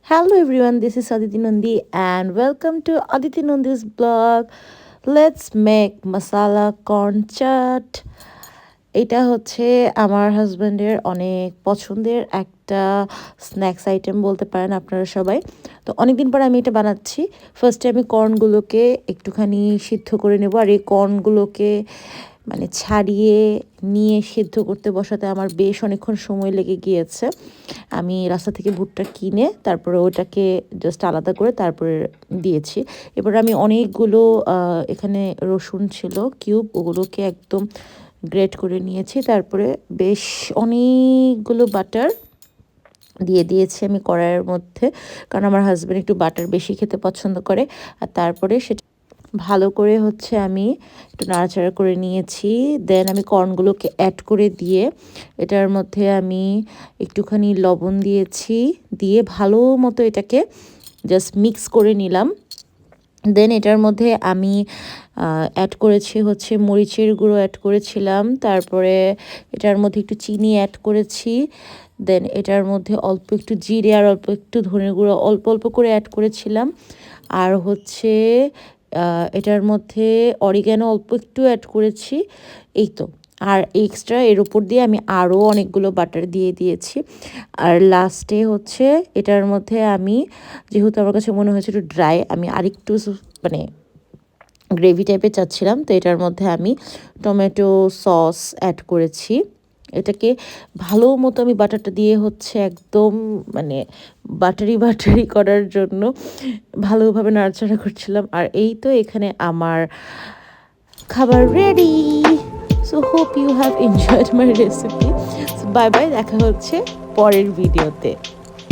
Hello everyone, this is Aditi Nandi and welcome to Aditi Nandi's blog. Let's make masala corn chat. এটা হচ্ছে আমার হাজব্যান্ডের অনেক পছন্দের একটা স্ন্যাক্স আইটেম বলতে পারেন আপনারা সবাই। তো অনেকদিন পর আমি এটা বানাচ্ছি। ফার্স্টে আমি কর্নগুলোকে একটুখানি সিদ্ধ করে নেব, আর এই কর্নগুলোকে মানে ছাড়িয়ে নিয়ে সিদ্ধ করতে বসাতে আমার বেশ অনেকক্ষণ সময় লেগে গিয়েছে। আমি রাস্তা থেকে ভুট্টা কিনে তারপরে ওটাকে জাস্ট আলাদা করে তারপরে দিয়েছি। এবার আমি অনেকগুলো এখানে রসুন ছিল কিউব, ওগুলোকে একদম গ্রেট করে নিয়েছি। তারপরে বেশ অনেকগুলো বাটার দিয়ে দিয়েছি আমি কড়াইয়ের মধ্যে, কারণ আমার হাজব্যান্ড একটু বাটার বেশি খেতে পছন্দ করে। আর তারপরে সেটা ভালো করে হচ্ছে আমি একটু নাড়াচাড়া করে নিয়েছি। দেন আমি কর্নগুলোকে অ্যাড করে দিয়ে এটার মধ্যে আমি একটুখানি লবণ দিয়েছি, দিয়ে ভালো মতো এটাকে জাস্ট মিক্স করে নিলাম। দেন এটার মধ্যে আমি অ্যাড করেছি হচ্ছে মরিচের গুঁড়ো অ্যাড করেছিলাম, তারপরে এটার মধ্যে একটু চিনি অ্যাড করেছি। দেন এটার মধ্যে অল্প একটু জিরে আর অল্প একটু ধনের গুঁড়ো অল্প অল্প করে অ্যাড করেছিলাম। আর হচ্ছে এটার মধ্যে অরিগ্যানো অল্প একটু অ্যাড করেছি। এই তো, আর এক্সট্রা এর উপর দিয়ে আমি আরও অনেকগুলো বাটার দিয়ে দিয়েছি। আর লাস্টে হচ্ছে এটার মধ্যে আমি, যেহেতু আমার কাছে মনে হয়েছে একটু ড্রাই, আমি আরেকটু মানে গ্রেভি টাইপের চাচ্ছিলাম, তো এটার মধ্যে আমি টমেটো সস অ্যাড করেছি। এটাকে ভালো মতো আমি বাটারটা দিয়ে হচ্ছে একদম মানে বাটারি বাটারি করার জন্য ভালোভাবে নাড়াচাড়া করছিলাম। আর এই তো এখানে আমার খাবার ready. So hope you have enjoyed my recipe. Bye bye, দেখা হচ্ছে পরের ভিডিওতে।